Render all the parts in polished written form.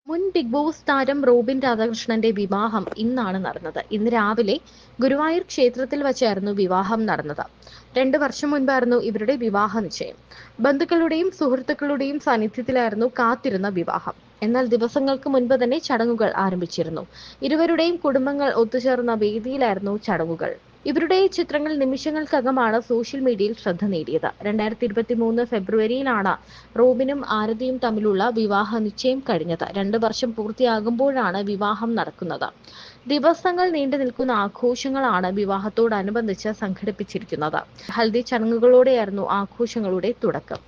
മുൻ big boss താരം Robin രാധാകൃഷ്ണന്റെ വിവാഹം ഇന്നാണ് നടന്നത്. ഇന്ന് രാവിലെ ഗുരുവായൂർ ക്ഷേത്രത്തിൽ വച്ചായിരുന്നു വിവാഹം നടന്നത്. 2 വർഷം മുൻപായിരുന്നു ഇവരുടെ വിവാഹ നിശ്ചയം. ബന്ധുക്കളുടെയും സുഹൃത്തുക്കളുടെയും സാന്നിധ്യത്തിലായിരുന്നു കാത്തിരുന്ന വിവാഹം. എന്നാൽ ദിവസങ്ങൾക്ക് മുൻപ് തന്നെ ചടങ്ങുകൾ ആരംഭിച്ചിരുന്നു. ഇരുവരുടെയും കുടുംബങ്ങൾ ഒത്തുചേർന്ന വേദിയിലായിരുന്നു ചടങ്ങുകൾ. ഇവരുടെ ചിത്രങ്ങൾ നിമിഷങ്ങൾക്കകമാണ് സോഷ്യൽ മീഡിയയിൽ ശ്രദ്ധ നേടിയത്. 2023 ഫെബ്രുവരിയിലാണ് റോബിനും ആരതിയും തമ്മിലുള്ള വിവാഹ നിശ്ചയം കഴിഞ്ഞത്. 2 വർഷം പൂർത്തിയാകുമ്പോഴാണ് വിവാഹം നടക്കുന്നത്. ദിവസങ്ങൾ നീണ്ടു നിൽക്കുന്ന ആഘോഷങ്ങളാണ് വിവാഹത്തോടനുബന്ധിച്ച് സംഘടിപ്പിച്ചിരിക്കുന്നത്. ഹൽദി ചടങ്ങുകളോടെയായിരുന്നു ആഘോഷങ്ങളുടെ തുടക്കം.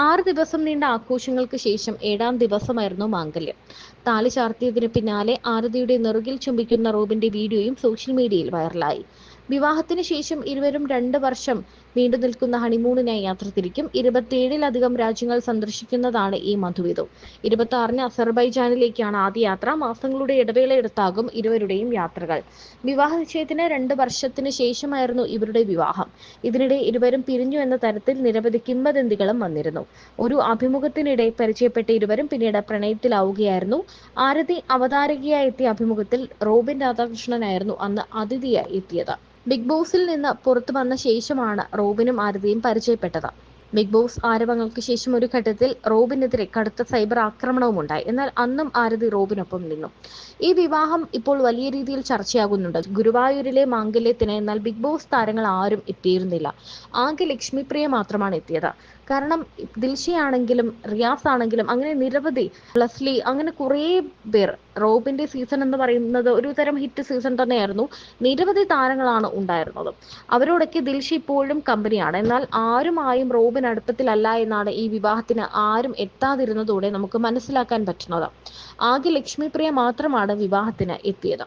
6 ദിവസം നീണ്ട ആഘോഷങ്ങൾക്ക് ശേഷം 7-ാം ദിവസമായിരുന്നു മാംഗല്യം. താലി ചാർത്തിയതിനു പിന്നാലെ ആരതിയുടെ നെറുകിൽ ചുംബിക്കുന്ന റോബിന്റെ വീഡിയോയും സോഷ്യൽ മീഡിയയിൽ വൈറലായി. വിവാഹത്തിന് ശേഷം ഇരുവരും 2 വർഷം നീണ്ടു നിൽക്കുന്ന ഹണിമൂണിനായി യാത്ര തിരിക്കും. 27-ലധികം രാജ്യങ്ങൾ സന്ദർശിക്കുന്നതാണ് ഈ മധുവിധു. 26-ന് അസർബൈജാനിലേക്കാണ് ആദ്യ യാത്ര. മാസങ്ങളുടെ ഇടവേളയെടുത്താകും ഇരുവരുടെയും യാത്രകൾ. വിവാഹ നിശ്ചയത്തിന് 2 വർഷത്തിന് ശേഷമായിരുന്നു ഇവരുടെ വിവാഹം. ഇതിനിടെ ഇരുവരും പിരിഞ്ഞു എന്ന തരത്തിൽ നിരവധി കിംവദന്തികളും വന്നിരുന്നു. ഒരു അഭിമുഖത്തിനിടെ പരിചയപ്പെട്ട ഇരുവരും പിന്നീട് പ്രണയത്തിലാവുകയായിരുന്നു. ആരതി അവതാരകയായി എത്തിയ അഭിമുഖത്തിൽ റോബിൻ രാധാകൃഷ്ണനായിരുന്നു അന്ന് അതിഥിയായി എത്തിയത്. ബിഗ് ബോസിൽ നിന്ന് പുറത്തു വന്ന ശേഷമാണ് റോബിനും ആരതിയും പരിചയപ്പെട്ടത്. ബിഗ് ബോസ് ആരവങ്ങൾക്ക് ശേഷം ഒരു ഘട്ടത്തിൽ റോബിനെതിരെ കടുത്ത സൈബർ ആക്രമണവും ഉണ്ടായി. എന്നാൽ അന്നും ആരതി റോബിനൊപ്പം നിന്നു. ഈ വിവാഹം ഇപ്പോൾ വലിയ രീതിയിൽ ചർച്ചയാകുന്നുണ്ട്. ഗുരുവായൂരിലെ മാംഗല്യത്തിന് എന്നാൽ ബിഗ് ബോസ് താരങ്ങൾ ആരും എത്തിയിരുന്നില്ല. ആകെ ലക്ഷ്മിപ്രിയ മാത്രമാണ് എത്തിയത്. കാരണം ദിൽഷയാണെങ്കിലും റിയാസ് ആണെങ്കിലും അങ്ങനെ നിരവധി, ലസ്ലി, അങ്ങനെ കുറേ പേർ. റോബിന്റെ സീസൺ എന്ന് പറയുന്നത് ഒരു തരം ഹിറ്റ് സീസൺ തന്നെയായിരുന്നു. നിരവധി താരങ്ങളാണ് ഉണ്ടായിരുന്നത്. അവരോടൊക്കെ ദിൽഷ ഇപ്പോഴും കമ്പനിയാണ്. എന്നാൽ ആരുമായും റോബിൻ അടുപ്പത്തിലല്ല എന്നാണ് ഈ വിവാഹത്തിന് ആരും എത്താതിരുന്നതോടെ നമുക്ക് മനസ്സിലാക്കാൻ പറ്റുന്നത്. ആകെ ലക്ഷ്മിപ്രിയ മാത്രമാണ് വിവാഹത്തിന് എത്തിയത്.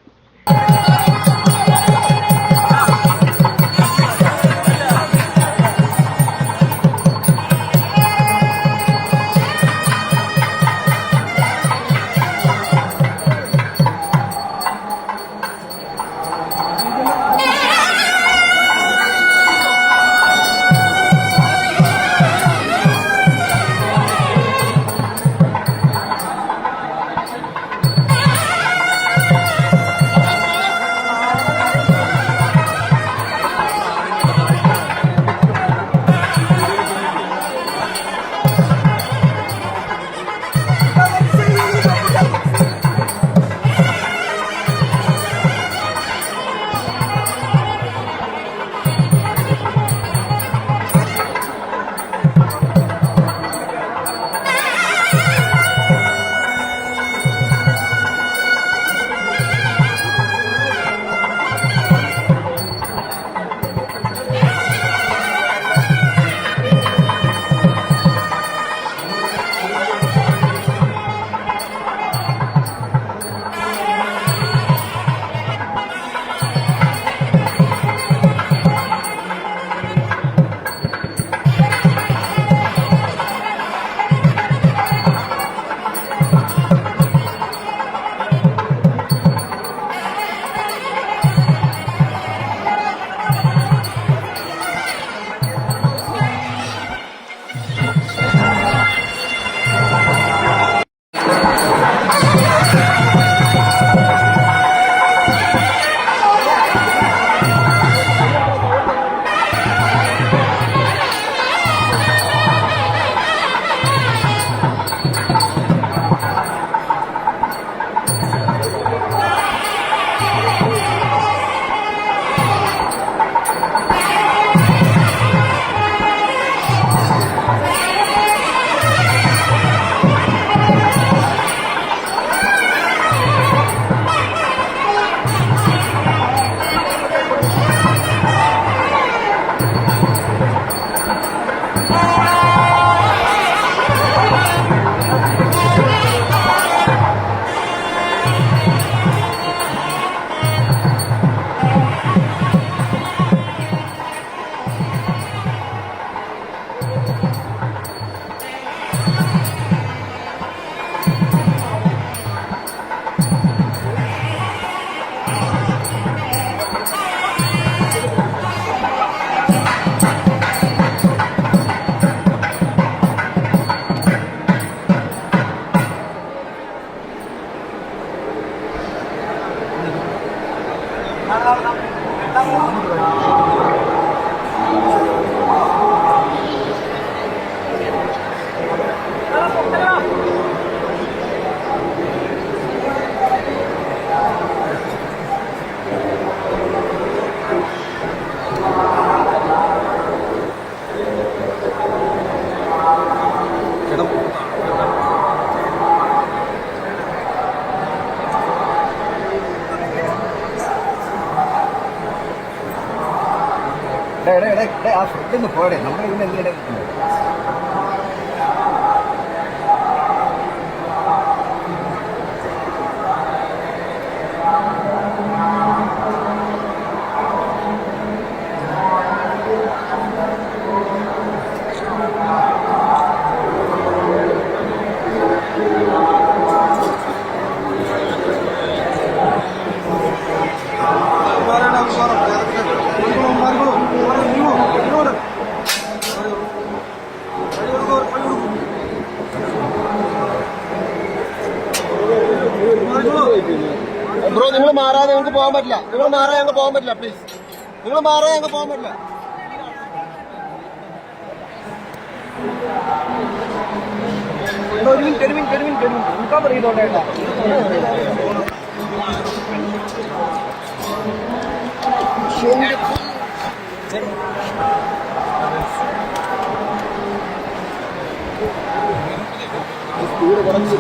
ആ ഫുഡിന്ന് പോടെ നമ്മൾ ഇന്ന് എന്തെങ്കിലും ബ്രോ, നിങ്ങൾ മാറാതെ ഞങ്ങൾക്ക് പോകാൻ പറ്റില്ല. നിങ്ങൾ മാറാതെ ഞങ്ങൾക്ക് പോകാൻ പറ്റില്ല. പ്ലീസ്, നിങ്ങൾ മാറാതെ ഞങ്ങൾക്ക് പോകാൻ പറ്റില്ല. ഒരു മിനിറ്റ് നിൽക്കാൻ പറയുന്നോണ്ടേട്ടാ. സ്പീഡ് കുറച്ച്